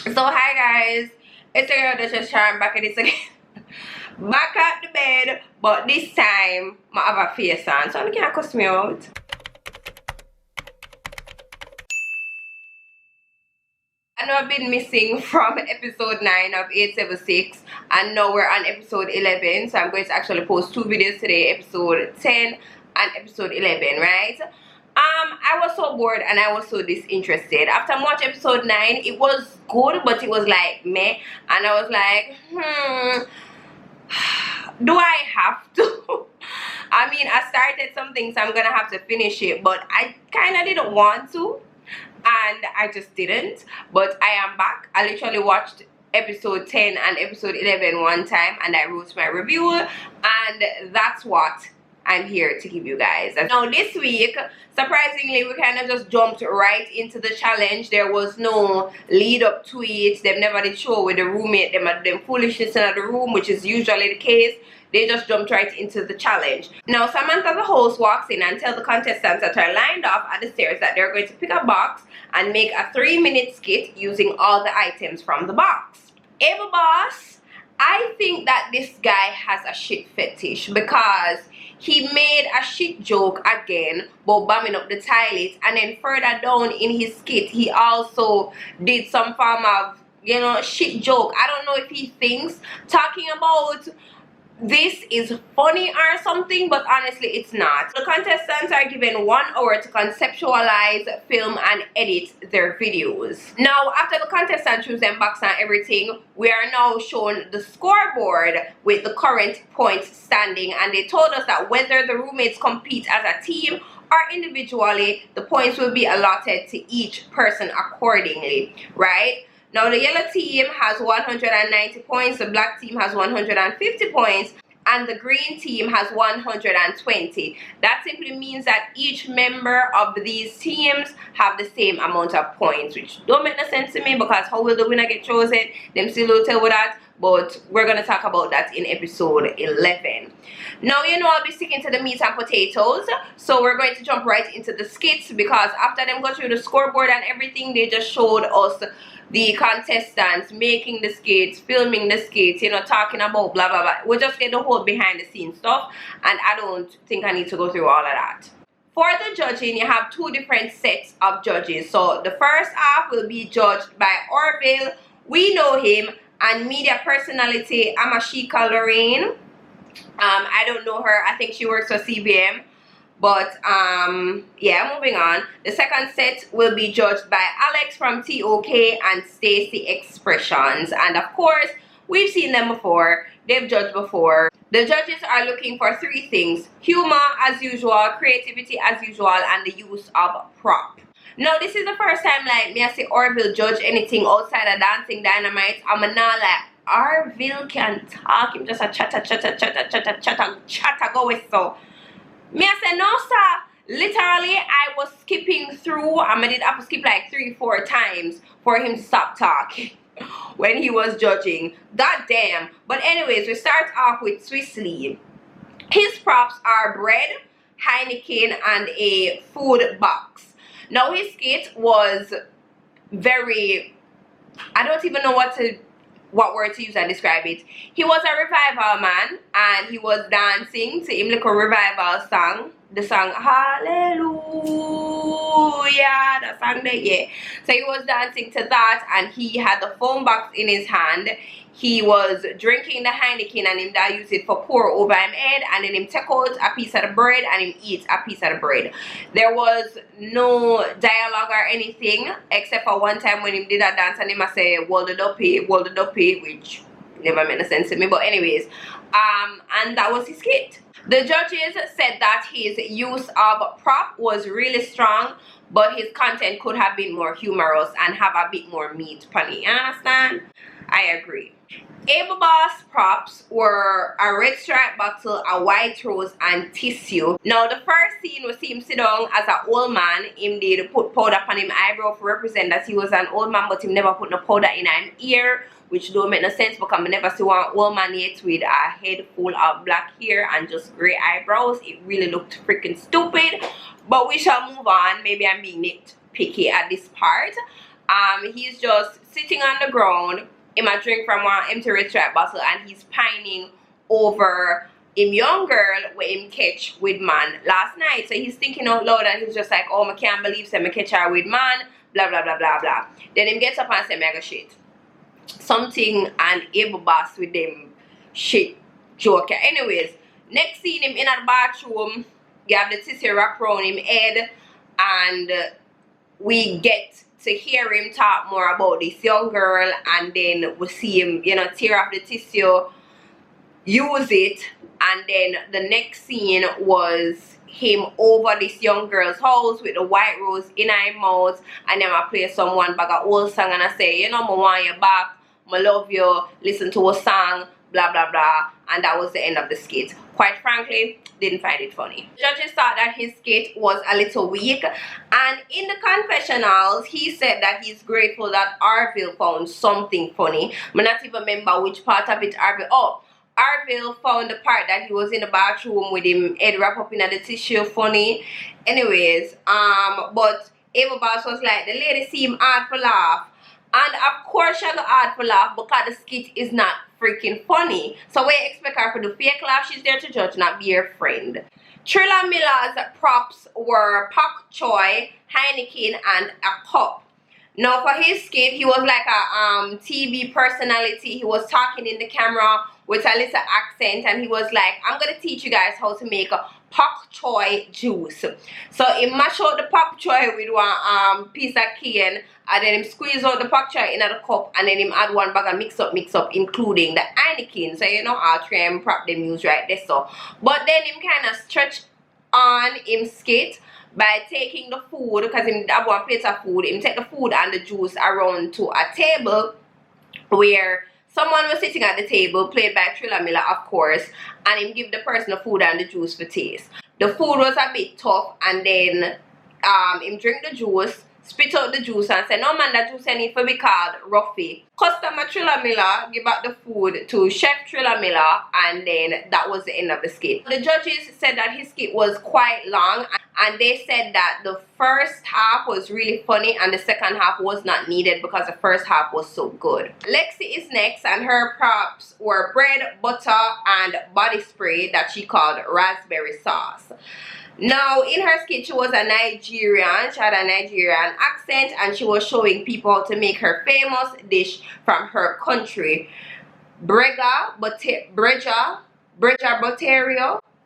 So hi guys, it's your girl that's just trying back at this again. Back at the bed, but this time I have a face on, so you can't cuss me out. I know I've been missing from episode 9 of 876 and now we're on episode 11, so I'm going to actually post 2 videos today, episode 10 and episode 11, right? I was so bored and I was so disinterested. After watching episode 9, it was good, but it was like meh, and I was like, do I have to? I mean, I started something, so I'm gonna have to finish it, but I kind of didn't want to, and I just didn't. But I am back. I literally watched episode 10 and episode 11 one time, and I wrote my review, and that's what I'm here to give you guys. Now this week, surprisingly, we kind of just jumped right into the challenge. There was no lead up to it. They've never did show with the roommate them foolishness in the room, which is usually the case. They just jumped right into the challenge. Now Samantha, the host, walks in and tells the contestants that are lined up at the stairs that they're going to pick a box and make a 3-minute skit using all the items from the box. Ava Boss, I think that this guy has a shit fetish because he made a shit joke again about bombing up the toilet, and then further down in his skit he also did some form of, you know, shit joke. I don't know if he thinks talking about this is funny or something, but honestly it's not. The contestants are given 1 hour to conceptualize, film and edit their videos. Now after the contestants choose them box and everything, we are now shown the scoreboard with the current points standing, and they told us that whether the roommates compete as a team or individually, the points will be allotted to each person accordingly, right? Now the yellow team has 190 points, the black team has 150 points, and the green team has 120. That simply means that each member of these teams have the same amount of points, which don't make no sense to me because how will the winner get chosen? Them still don't tell with that, but we're going to talk about that in episode 11. Now, you know, I'll be sticking to the meat and potatoes, so we're going to jump right into the skits, because after them go through the scoreboard and everything, they just showed us the contestants making the skits, filming the skits, you know, talking about blah blah blah. We'll just get the whole behind the scenes stuff, and I don't think I need to go through all of that. For the judging, you have 2 different sets of judges. So the first half will be judged by Orville. We know him. And media personality Amashika Lorraine. I don't know her. I think she works for CBM. But yeah, moving on. The second set will be judged by Alex from TOK and Stacy Expressions. And of course, we've seen them before. They've judged before. The judges are looking for 3 things: humor as usual, creativity as usual, and the use of prop. Now this is the first time like me I see Orville judge anything outside of Dancing Dynamite. I'm not like Orville can talk, him just a chatter go with. So me I say no sir, literally I was skipping through, I did have to skip like 3-4 times for him to stop talking when he was judging. God damn. But anyways, we start off with Swiss Lee. His props are bread, Heineken and a food box. Now his skit was very, I don't even know what word to use and describe it. He was a revival man and he was dancing to him like a revival song. The song Hallelujah, the song there, yeah. So he was dancing to that and he had the phone box in his hand. He was drinking the Heineken and him that used it for pour over him head, and then him take out a piece of the bread and him eat a piece of the bread. There was no dialogue or anything except for one time when him did a dance and him a say "Wall the duppy," which never made no sense to me. But anyways, and that was his skit. The judges said that his use of prop was really strong, but his content could have been more humorous and have a bit more meat on it. You understand? I agree. Ava Boss props were a red stripe bottle, a white rose and tissue. Now the first scene we see him sit down as an old man. Him did put powder on him eyebrow to represent that he was an old man, but him never put no powder in him ear, which don't make no sense because I never see one old man yet with a head full of black hair and just grey eyebrows. It really looked freaking stupid, but we shall move on. Maybe I'm being nitpicky at this part. He's just sitting on the ground, him a drink from one empty red stripe bottle, and he's pining over him young girl with him catch with man last night. So he's thinking out loud and he's just like, oh, I can't believe say me catch her with man, blah blah blah blah blah. Then him gets up and say mega shit. Something and able boss with them shit joker. Anyways, next scene him in the bathroom, you have the tissue wrap around him head, and we get to hear him talk more about this young girl, and then we see him, you know, tear off the tissue, use it, and then the next scene was him over this young girl's house with the white rose in her mouth, and then I play someone back a old song and I say, you know, I want you back, I love you, listen to a song, blah blah blah, and that was the end of the skit. Quite frankly, didn't find it funny. Judges thought that his skit was a little weak, and in the confessionals he said that he's grateful that Arville found something funny. I not even remember which part of it Arville. Oh, Arville found the part that he was in the bathroom with him head wrap up in the tissue funny. Anyways, but Ava Boss was like, the lady seemed hard for laugh. And of course she got hard for laugh because the skit is not freaking funny. So we expect her to do fake laugh. She's there to judge, not be your friend. Trilla Miller's props were pak choy, Heineken, and a cup. Now for his skit, he was like a TV personality. He was talking in the camera with a little accent, and he was like, I'm gonna teach you guys how to make a pak choy juice. So he mash out the pak choy with one piece of cane, and then him squeeze out the pak choy in a cup, and then him add one bag of mix up, including the Heineken. So you know, I'll try and prop them use right there. So, but then him kind of stretch on him skit by taking the food, because him have one plate of food, him take the food and the juice around to a table where someone was sitting at the table, played by Trilla Miller, of course, and him give the person the food and the juice for taste. The food was a bit tough, and then him drink the juice, spit out the juice, and say, no man, that juice I need to be called Ruffy. Customer Trilla Miller give back the food to Chef Trilla Miller, and then that was the end of the skit. The judges said that his skit was quite long, and they said that the first half was really funny and the second half was not needed because the first half was so good. Lexi is next, and her props were bread, butter, and body spray that she called raspberry sauce. Now in her skit, she was a Nigerian. She had a Nigerian accent, and she was showing people how to make her famous dish from her country, Brega Boterio.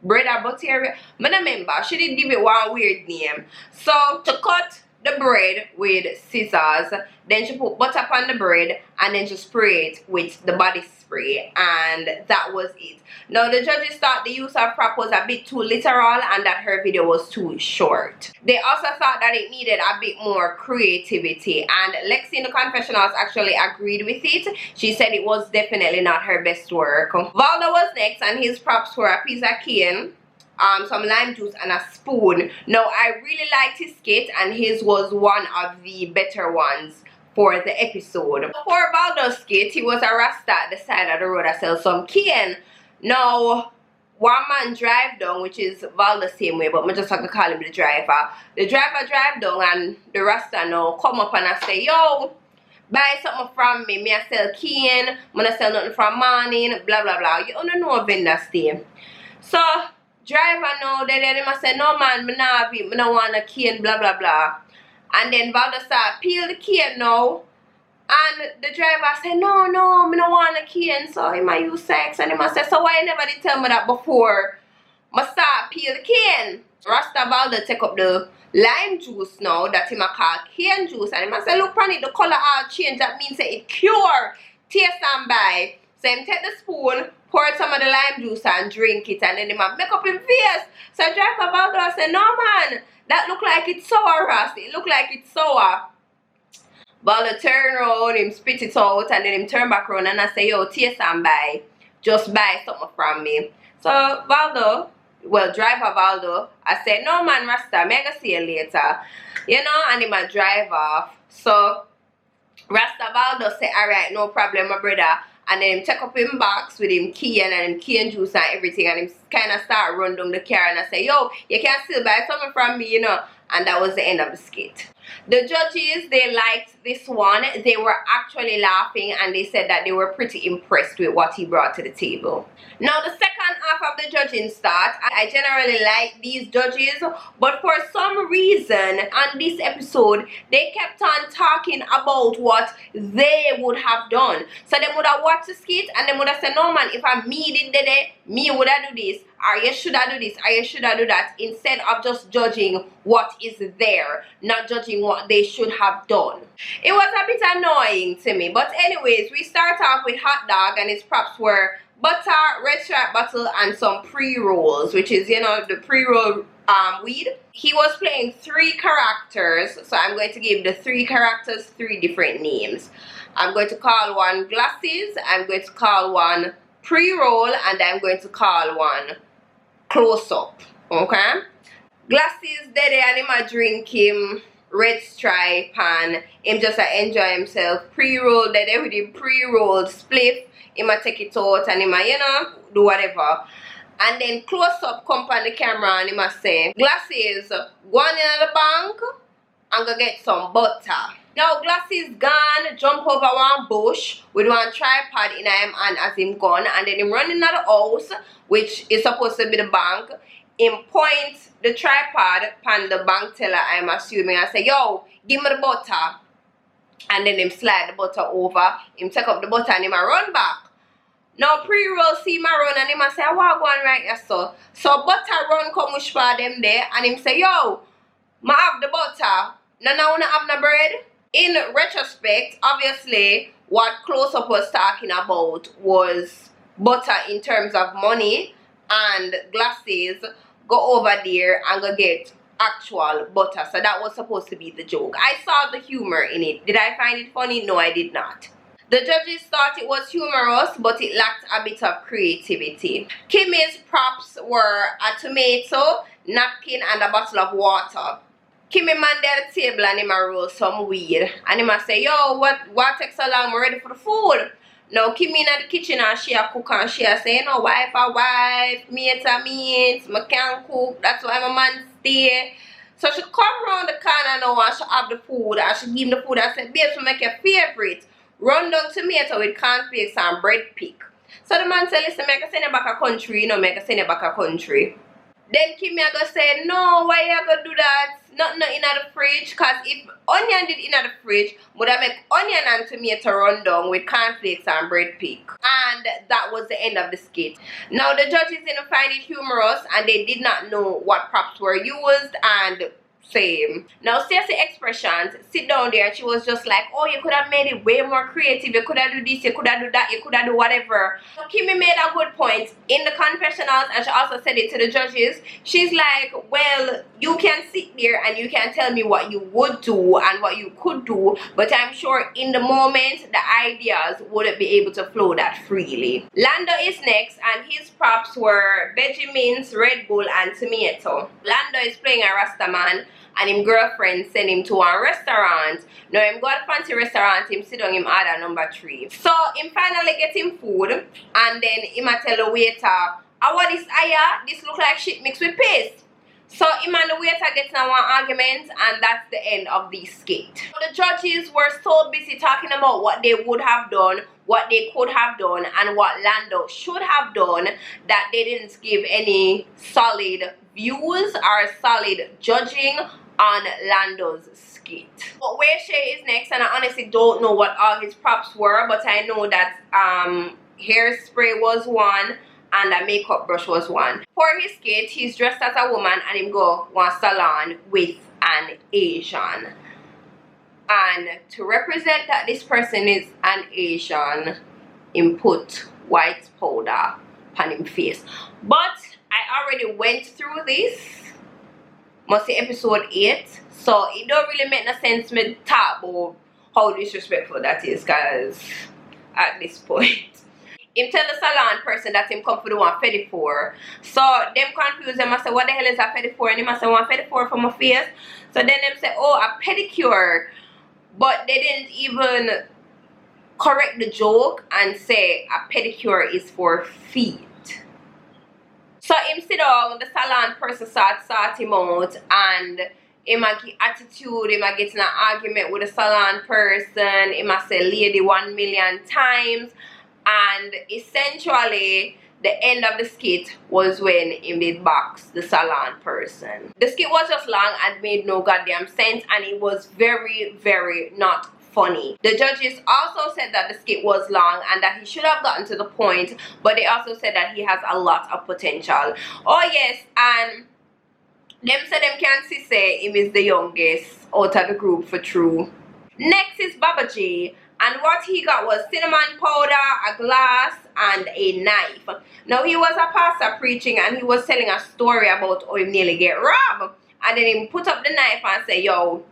Breda Boteria. I don't remember. She did give it one weird name. So to cut the bread with scissors, then she put butter on the bread, and then she sprayed it with the body spray, and that was it. Now the judges thought the use of prop was a bit too literal and that her video was too short. They also thought that it needed a bit more creativity, and Lexi in the confessionals actually agreed with it. She said it was definitely not her best work. Valdo was next, and his props were a piece of cane, some lime juice, and a spoon. Now I really liked his skit, and his was one of the better ones for the episode. For Valdo's skit, he was a rasta at the side of the road that sells some cane. Now one man drive down, which is Valdo same way, but I just have to call him the driver. The driver drive down, and the rasta now come up and I say, yo, buy something from me. Me I sell cane, I'm gonna sell nothing from morning, blah blah blah. You don't know a vendor stay. So driver now, then I say, no man, me not have it, me not want a cane, blah blah blah. And then Valdo start peel the cane now, and the driver say, no, me not want a cane, so he might use sex. And he must say, so why you never did tell me that before I start peel the cane? Rasta Valdo take up the lime juice now that he might call cane juice, and he must say, look on it, the color all change, that means that it cure, taste and buy. So him take the spoon, pour some of the lime juice and drink it, and then he might make up his face. So driver Valdo say, no man, that look like it's sour, Rasta. It look like it's sour. Valdo turn around, him spit it out, and then him turn back around and I say, yo, taste and buy. Just buy something from me. So Valdo, well, driver Valdo, I said, no man, Rasta, me gonna see you later. You know, and he might drive off. So Rasta Valdo say, alright, no problem, my brother. And then him take up him box with him cane and him cane juice and everything, and him kind of start run down the car, and I say, yo, you can still buy something from me, you know. And that was the end of the skit. The judges, they liked this one. They were actually laughing and they said that they were pretty impressed with what he brought to the table. Now the second half of the judging start, I generally like these judges, but for some reason on this episode, they kept on talking about what they would have done. So they would have watched the skit and they would have said, no man, if I me did it, me would have do this, or you should have do this, or you should have do that, instead of just judging what is there, not judging what they should have done. It was a bit annoying to me, but anyways, we start off with hot dog and his props were butter, red stripe bottle, and some pre-rolls, which is, you know, the pre-roll weed. He was playing 3 characters, so I'm going to give the 3 characters 3 different names. I'm going to call one glasses, I'm going to call one pre-roll, and I'm going to call one close-up. Okay? Glasses there and him a drink him red stripe and him just enjoy himself. Pre-roll there with him pre-rolled spliff, him a take it out and him a, you know, do whatever. And then close-up come on the camera and him a say, Glasses, go on in the bank and go get some butter. Now Glasses gone, jump over one bush with one tripod in him and as him gone, and then him running out the house, which is supposed to be the bank. Him point the tripod pan the bank teller, I'm assuming, and say, yo, give me the butter. And then him slide the butter over, him take up the butter and him a run back. Now pre-roll see him a run and him a say, what going right here, so? So butter run come wish for them there and him say, yo, ma have the butter. No, I wanna have no bread. In retrospect, obviously, what Close-Up was talking about was butter in terms of money, and Glasses go over there and go get actual butter. So that was supposed to be the joke. I saw the humor in it. Did I find it funny? No, I did not. The judges thought it was humorous, but it lacked a bit of creativity. Kimmy's props were a tomato, napkin, and a bottle of water. Kimmy man there at the table and him a roll some weed. And him a say, yo, what takes so long? We're ready for the food. Now Kimmy in the kitchen and she a cook and she a say, you know, wife a wife, mate a mate, I can cook, that's why my man stay. So she come round the corner now and she have the food and she give him the food and say, babes, we make your favorite. Run down tomato with cornflakes and bread pick. So the man say, listen, make a send you back a country, you know, make a send you back a country. Then Kimmy a go say, no, why you gonna do that? Nothing in the fridge, cause if onion did in the fridge, would I make onion and tomato run down with cornflakes and bread pick. And that was the end of the skit. Now the judges didn't find it humorous and they did not know what props were used and same. Now Stacey Expressions sit down there and she was just like, oh, you could have made it way more creative, you could have do this, you could have do that, you could have do whatever. So Kimmy made a good point in the confessionals and she also said it to the judges. She's like, well, you can sit there and you can tell me what you would do and what you could do, but I'm sure in the moment the ideas wouldn't be able to flow that freely. Lando is next and his props were Benjamin's, Red Bull and tomato. Lando is playing a Rasta man and him girlfriend send him to a restaurant. Now him go to fancy restaurant, him sit down, him order number 3. So him finally get him food and then him a tell the waiter, what is aya? This look like shit mixed with paste. So him and the waiter gets in one argument and that's the end of the skit. The judges were so busy talking about what they would have done, what they could have done, and what Lando should have done that they didn't give any solid views or solid judging on Lando's skit. But where Shay is next, and I honestly don't know what all his props were, but I know that hairspray was one and a makeup brush was one. For his skit, he's dressed as a woman and him go one salon with an Asian. And to represent that this person is an Asian, him put white powder on him face. But I already went through this, must say episode 8, so it don't really make no sense me talk about how disrespectful that is, cause at this point him tell the salon person that him come for the one fetty for. So them confused them and say, what the hell is a fetty for? And him say, one fetty for my face. So then them say, oh, a pedicure. But they didn't even correct the joke and say a pedicure is for feet. So him sit down, the salon person sort him out and he might get attitude, he might get in an argument with a salon person, he might say lady 1,000,000 times, and essentially the end of the skit was when he did box the salon person. The skit was just long and made no goddamn sense, and it was very, very not funny. The judges also said that the skit was long and that he should have gotten to the point, but they also said that he has a lot of potential. Oh yes, and them say them can see say him is the youngest out of the group for true. Next is Baba J, and what he got was cinnamon powder, a glass, and a knife. Now he was a pastor preaching and he was telling a story about how he nearly get robbed, and then he put up the knife and say, yo,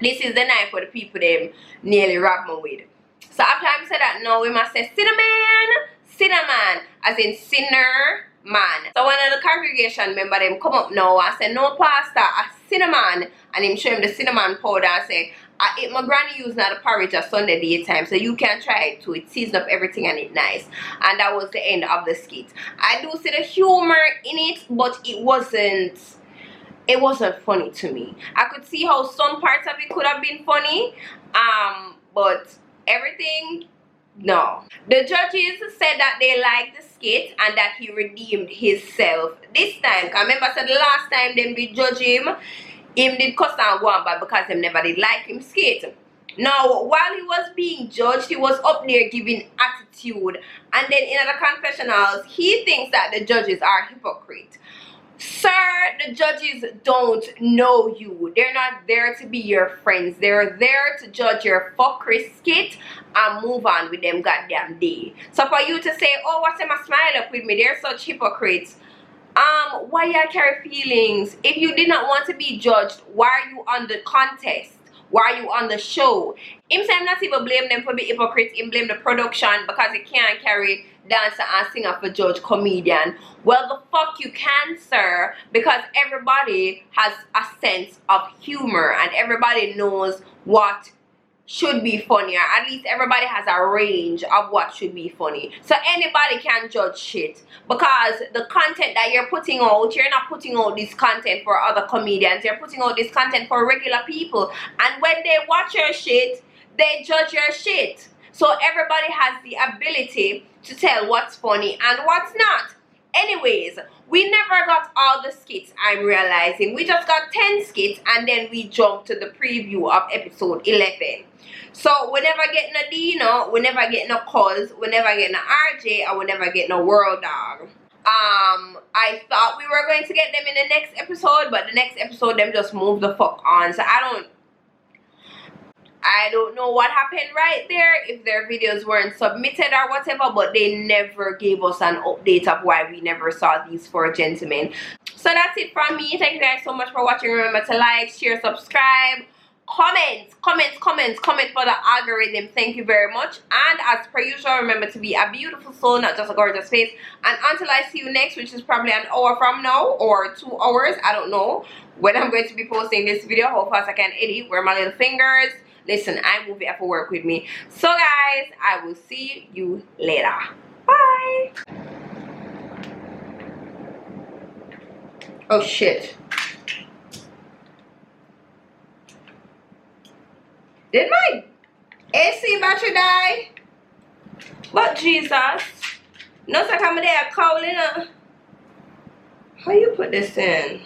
this is the knife for the people them nearly robbed me with. So after I said that, now we must say cinnamon, as in sinner man. So one of the congregation member them come up now and say, no pastor, a cinnamon, and him show him the cinnamon powder and say, I eat my granny using the porridge at Sunday daytime, so you can try it too. It seasons up everything and it's nice. And that was the end of the skit. I do see the humor in it, but it wasn't funny to me. I could see how some parts of it could have been funny, but everything, no. The judges said that they liked the skit and that he redeemed himself this time. Because remember I said the last time them did judge him did cuss and go on bad because them never did like him skit. Now, while he was being judged, he was up there giving attitude, and then in the confessionals, he thinks that the judges are hypocrite. Sir, the judges don't know you. They're not there to be your friends. They're there to judge your fuckery skit and move on with them goddamn day. So for you to say, oh, what's them a smile up with me? They're such hypocrites. Why you carry feelings? If you did not want to be judged, why are you on the contest? Why are you on the show? Him say I'm not even blame them for being hypocrites. Him blame the production because he can't carry dancer and singer for judge comedian. Well, the fuck you can, sir, because everybody has a sense of humor and everybody knows what should be funny, or at least everybody has a range of what should be funny. So anybody can judge shit, because the content that you're putting out, you're not putting out this content for other comedians, you're putting out this content for regular people, and when they watch your shit, they judge your shit. So everybody has the ability to tell what's funny and what's not. Anyways, we never got all the skits, I'm realizing. We just got 10 skits and then we jumped to the preview of episode 11. So we never get no Dino, we never get no Cuz, we never get no RJ, and we never get no World Dog. I thought we were going to get them in the next episode, but the next episode them just moved the fuck on. So I don't know what happened right there, if their videos weren't submitted or whatever, but they never gave us an update of why we never saw these 4 gentlemen. So that's it from me. Thank you guys so much for watching. Remember to like, share, subscribe, comment for the algorithm. Thank you very much. And as per usual, remember to be a beautiful soul, not just a gorgeous face. And until I see you next, which is probably an hour from now or 2 hours, I don't know when I'm going to be posting this video, how fast I can edit, where my little fingers. Listen, iMovie have to work with me. So guys, I will see you later. Bye. Oh shit. Did my AC battery die? But Jesus. No, so come there calling. How you put this in?